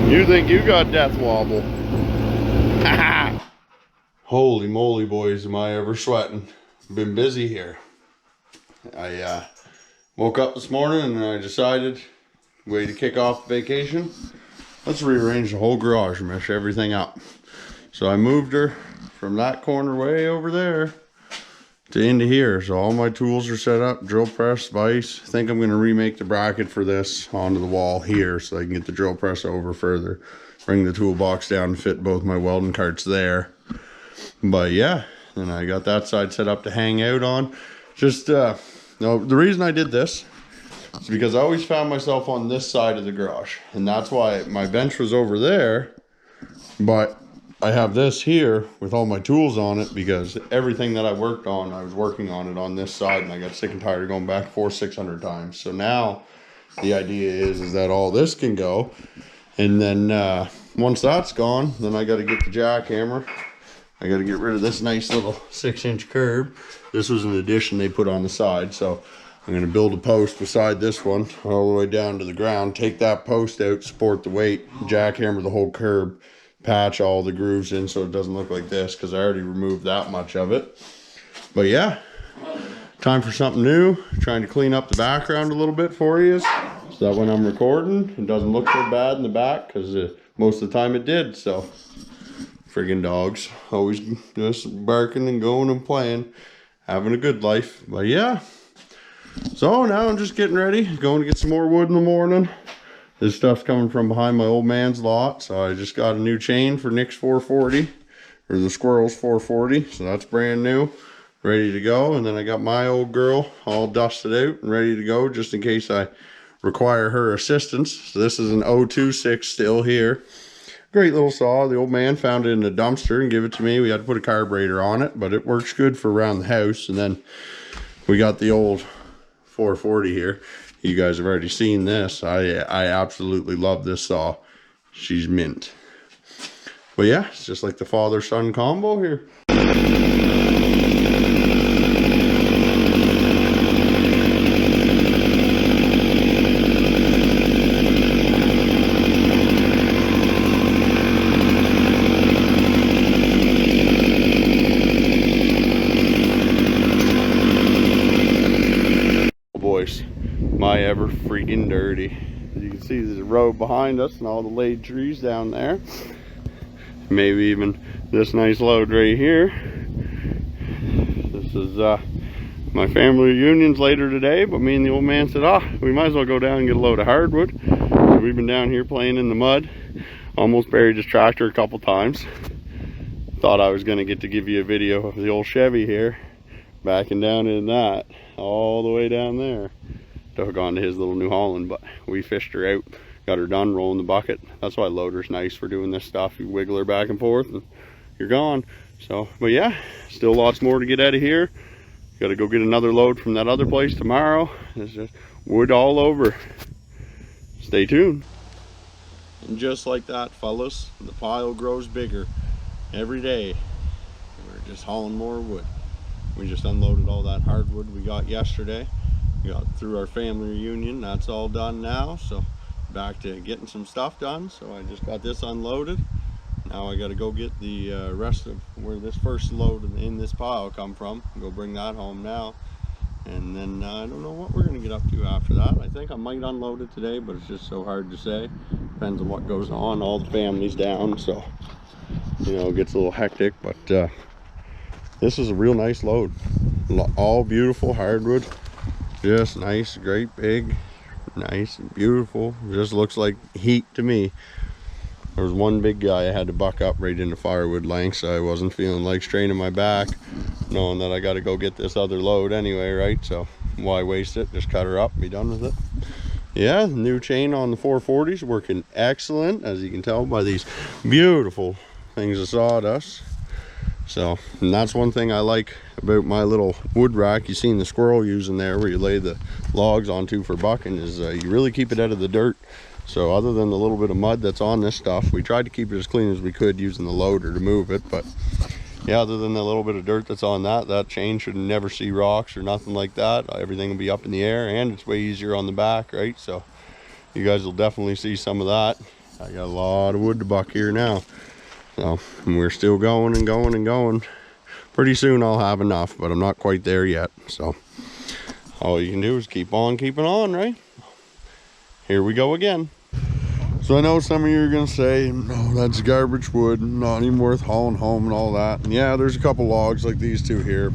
You think you got death wobble. Holy moly, boys, am I ever sweating. Been busy here. I woke up this morning and I decided, way to kick off vacation, let's rearrange the whole garage and mesh everything up. So I moved her from that corner way over there to into here. So all my tools are set up, drill press, vise. I think I'm going to remake the bracket for this onto the wall here so I can get the drill press over further. Bring the toolbox down and fit both my welding carts there. But yeah, and I got that side set up to hang out on. Just, no, the reason I did this is because I always found myself on this side of the garage. And that's why my bench was over there. But I have this here with all my tools on it because everything that I worked on, I was working on it on this side, and I got sick and tired of going back 600 times. So now the idea is that all this can go, and then once that's gone, then I got to get the jackhammer. I got to get rid of this nice little 6-inch curb. This was an addition they put on the side, so I'm going to build a post beside this one all the way down to the ground, take that post out, support the weight, jackhammer the whole curb, patch all the grooves in so it doesn't look like this because I already removed that much of it. But yeah, time for something new. Trying to clean up the background a little bit for you so that when I'm recording it doesn't look so bad in the back, because most of the time it did. So friggin' dogs always just barking and going and playing, having a good life. But yeah, so now I'm just getting ready, going to get some more wood in the morning. This stuff's coming from behind my old man's lot, so I just got a new chain for Nick's 440, or the Squirrel's 440, so that's brand new, ready to go. And then I got my old girl all dusted out and ready to go, just in case I require her assistance. So this is an 026 still here. Great little saw. The old man found it in a dumpster and gave it to me. We had to put a carburetor on it, but it works good for around the house. And then we got the old 440 here. You guys have already seen this. I absolutely love this saw. She's mint. But yeah, it's just like the father-son combo here. Boys, my ever freaking dirty. As you can see, there's a road behind us and all the laid trees down there. Maybe even this nice load right here. This is my family reunions later today, but me and the old man said, we might as well go down and get a load of hardwood. So we've been down here playing in the mud. Almost buried his tractor a couple times. Thought I was going to get to give you a video of the old Chevy here, backing down in that all the way down there. Dug onto his little New Holland, but we fished her out, got her done rolling the bucket. That's why loader's nice for doing this stuff. You wiggle her back and forth and you're gone. So, but yeah, still lots more to get out of here. Got to go get another load from that other place tomorrow. There's just wood all over. Stay tuned. And just like that, fellas, the pile grows bigger every day. We're just hauling more wood. We just unloaded all that hardwood we got yesterday. We got through our family reunion. That's all done now. So back to getting some stuff done. So I just got this unloaded. Now I got to go get the rest of where this first load in this pile come from. Go bring that home now. And then I don't know what we're going to get up to after that. I think I might unload it today, but it's just so hard to say. Depends on what goes on. All the family's down, so you know, it gets a little hectic. But this is a real nice load. All beautiful hardwood. Just nice, great big, nice and beautiful. Just looks like heat to me. There was one big guy I had to buck up right into firewood length, so I wasn't feeling like straining my back, knowing that I got to go get this other load anyway, right? So why waste it? Just cut her up and be done with it. Yeah, new chain on the 440s working excellent, as you can tell by these beautiful things of sawdust. So, and that's one thing I like about my little wood rack you seen the squirrel using there, where you lay the logs onto for bucking, is you really keep it out of the dirt. So other than the little bit of mud that's on this stuff, we tried to keep it as clean as we could using the loader to move it. But yeah, other than the little bit of dirt that's on that chain should never see rocks or nothing like that. Everything will be up in the air, and it's way easier on the back, right? So you guys will definitely see some of that I got a lot of wood to buck here now. So we're still going and going and going. Pretty soon I'll have enough, but I'm not quite there yet. So all you can do is keep on keeping on, right? Here we go again. So I know some of you are gonna say, no, that's garbage wood, not even worth hauling home and all that. And yeah, there's a couple logs like these two here.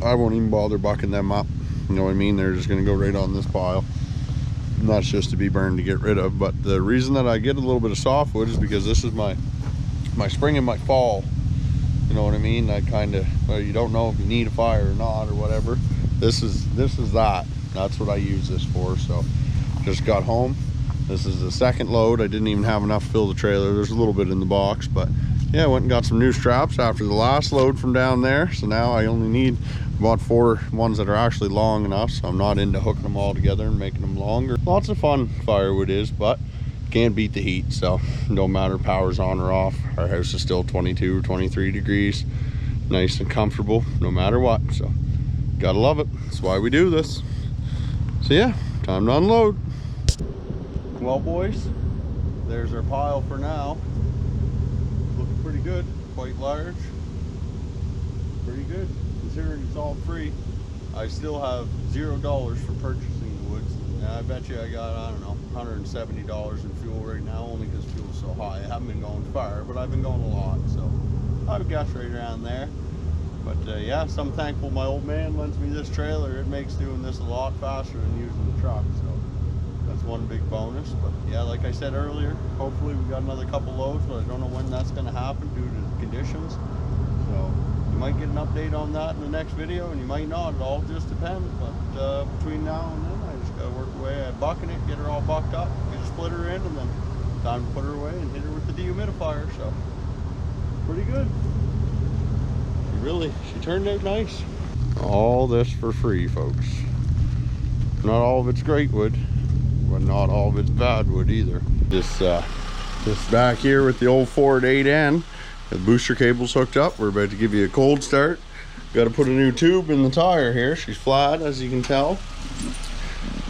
I won't even bother bucking them up. You know what I mean? They're just gonna go right on this pile. And that's just to be burned to get rid of. But the reason that I get a little bit of softwood is because this is my spring and my fall. You know what I mean? I kind of, well, you don't know if you need a fire or not or whatever. This is that. That's what I use this for. So just got home. This is the second load. I didn't even have enough to fill the trailer. There's a little bit in the box, but yeah, I went and got some new straps after the last load from down there. So now I only need about 4 ones that are actually long enough. So I'm not into hooking them all together and making them longer. Lots of fun firewood is, but can't beat the heat. So no matter power's on or off, our house is still 22 or 23 degrees, nice and comfortable no matter what. So gotta love it. That's why we do this. So yeah, time to unload. Well, boys, there's our pile for now. Looking pretty good, quite large. Pretty good, considering it's all free. I still have $0 for purchasing the woods. And I bet you I got, I don't know, $170 in fuel right now, only because fuel's so high. I haven't been going far, but I've been going a lot, so I would guess right around there. But yeah, so I'm thankful my old man lends me this trailer. It makes doing this a lot faster than using the truck, so that's one big bonus. But yeah, like I said earlier, hopefully we got another couple loads, but I don't know when that's going to happen due to the conditions. So you might get an update on that in the next video, and you might not. It all just depends. But between now and then, I just got to work away at bucking it, get her all bucked up, get a splitter in, and then time to put her away and hit her with the dehumidifier. So pretty good. She turned out nice. All this for free, folks. Not all of it's great wood, but not all of it's bad wood either. This back here with the old Ford 8N, the booster cable's hooked up. We're about to give you a cold start. Got to put a new tube in the tire here. She's flat, as you can tell,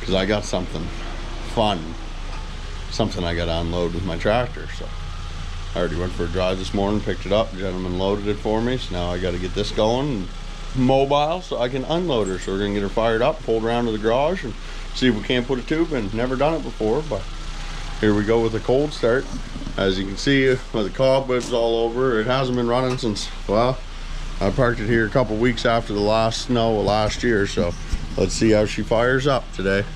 because I got something fun, something I got to unload with my tractor. So I already went for a drive this morning, picked it up, the gentleman loaded it for me, so now I got to get this going and mobile so I can unload her. So we're gonna get her fired up, pulled around to the garage, and see if we can't put a tube in. Never done it before, but here we go with a cold start. As you can see, with the cobwebs all over, it hasn't been running since, well, I parked it here a couple weeks after the last snow of last year. So let's see how she fires up today.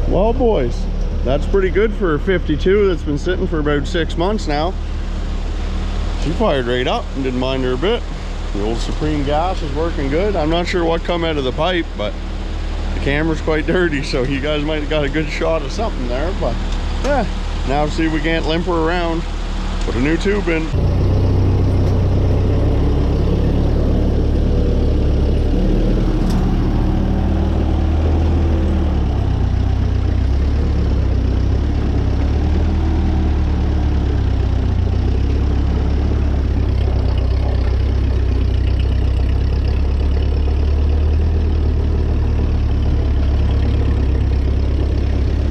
Well, boys, that's pretty good for a 52 that's been sitting for about 6 months now. She fired right up and didn't mind her a bit. The old Supreme gas is working good. I'm not sure what come out of the pipe, but the camera's quite dirty, so you guys might have got a good shot of something there. But yeah, now see if we can't limp her around. Put a new tube in.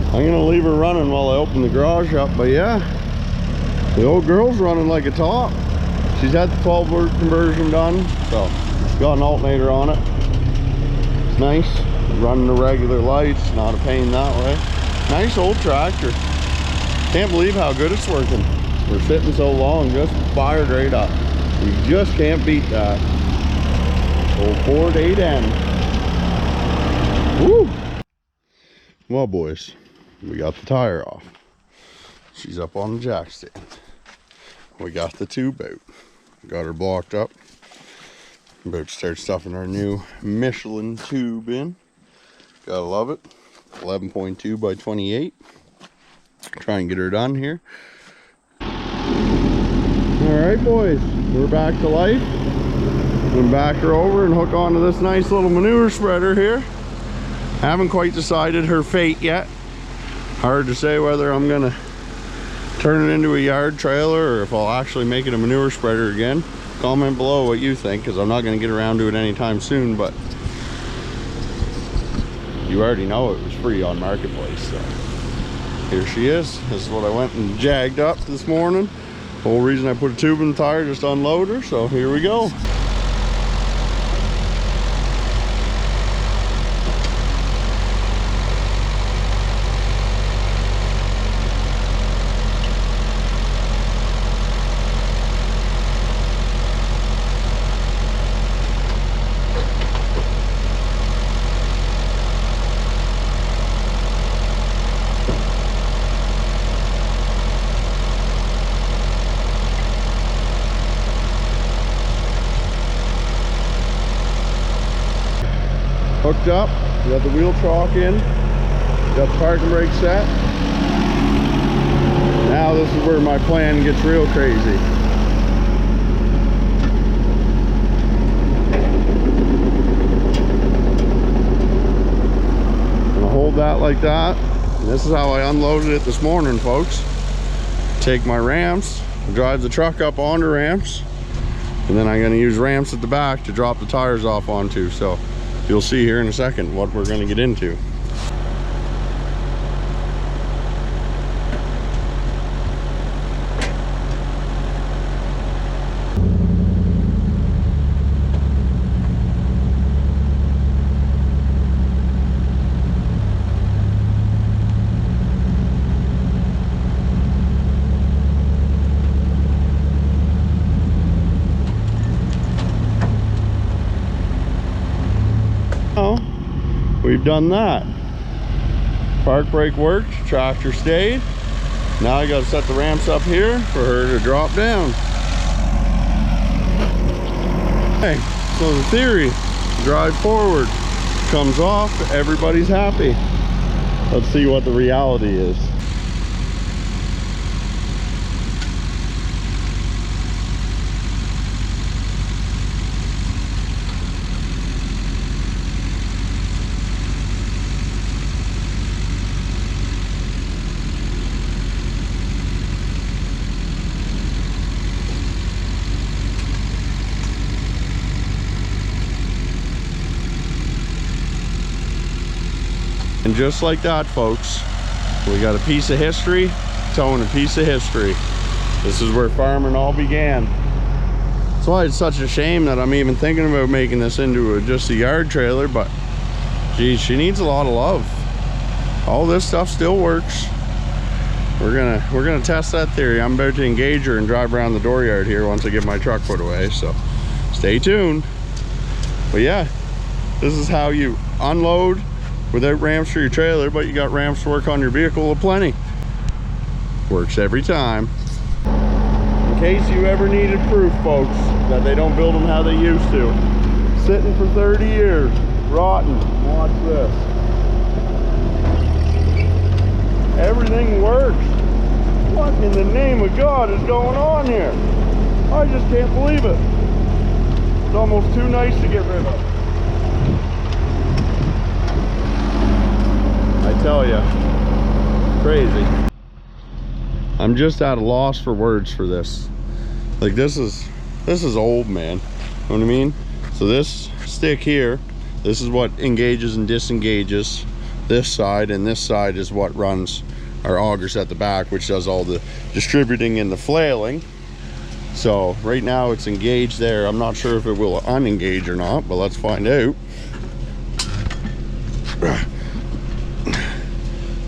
I'm gonna leave her running while I open the garage up, but yeah, the old girl's running like a top. She's had the 12-volt conversion done, so got an alternator on it. It's nice, running the regular lights, not a pain that way. Nice old tractor. Can't believe how good it's working. We're sitting so long, just fired right up. You just can't beat that. Old Ford 8N. Woo! Well, boys, we got the tire off. She's up on the jack stand. We got the tube out. Got her blocked up. About to start stuffing our new Michelin tube in. Gotta love it. 11.2 by 28. Try and get her done here. Alright, boys, we're back to life. and back her over and hook onto this nice little manure spreader here. Haven't quite decided her fate yet. Hard to say whether I'm gonna turn it into a yard trailer or if I'll actually make it a manure spreader again. Comment below what you think, because I'm not gonna get around to it anytime soon, but you already know it was free on Marketplace, so here she is. This is what I went and jagged up this morning. The whole reason I put a tube in the tire, just to unload her, so here we go. Hooked up, we got the wheel chalk in, got the parking brake set. Now this is where my plan gets real crazy. I'm gonna hold that like that. And this is how I unloaded it this morning, folks. Take my ramps, drive the truck up onto ramps, and then I'm gonna use ramps at the back to drop the tires off onto. So you'll see here in a second what we're going to get into. We've done that. Park brake worked, tractor stayed. Now I got to set the ramps up here for her to drop down. Okay, so the theory, drive forward, comes off, everybody's happy. Let's see what the reality is. And just like that, folks, we got a piece of history towing a piece of history. This is where farming all began. That's why it's such a shame that I'm even thinking about making this into just a yard trailer, but geez, she needs a lot of love. All this stuff still works. We're gonna test that theory. I'm about to engage her and drive around the dooryard here once I get my truck put away, so stay tuned. But yeah, this is how you unload without ramps for your trailer, but you got ramps to work on your vehicle aplenty. Works every time. In case you ever needed proof, folks, that they don't build them how they used to. Sitting for 30 years, rotten. Watch this. Everything works. What in the name of God is going on here? I just can't believe it. It's almost too nice to get rid of. I tell you, crazy. I'm just at a loss for words for this. Like this is old, man. You know what I mean? So this stick here, this is what engages and disengages this side, and this side is what runs our augers at the back, which does all the distributing and the flailing. So right now it's engaged there. I'm not sure if it will unengage or not, but let's find out.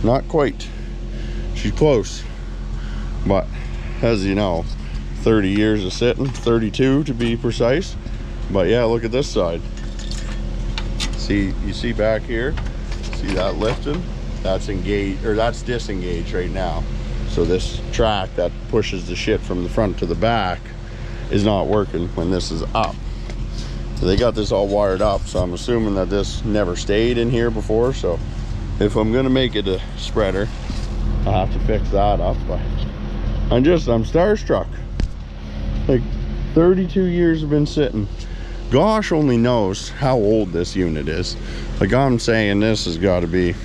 Not quite. She's close, but as you know, 30 years of sitting, 32 to be precise. But yeah, look at this side. See, you see back here, see that lifting? That's engaged, or that's disengaged right now. So this track that pushes the shit from the front to the back is not working when this is up. So they got this all wired up, so I'm assuming that this never stayed in here before. So if I'm gonna make it a spreader, I'll have to fix that up. But I'm starstruck. Like 32 years have been sitting. gosh only knows how old this unit is. Like, I'm saying this has got to be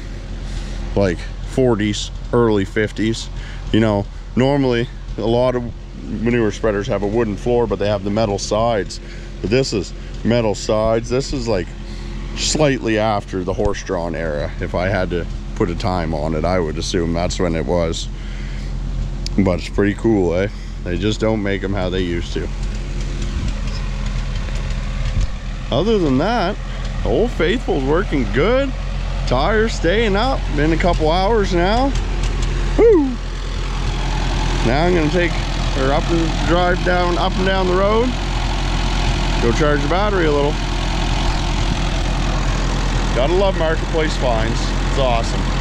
like 40s, early 50s. You know, normally a lot of manure spreaders have a wooden floor, but they have the metal sides. But this is metal sides. This is like slightly after the horse-drawn era. If I had to put a time on it, I would assume that's when it was. But it's pretty cool, eh? They just don't make them how they used to. Other than that, Old Faithful's working good. Tires staying up. Been a couple hours now. Woo! Now I'm gonna take her up and drive down, up and down the road. Go charge the battery a little. Gotta love Marketplace finds. It's awesome.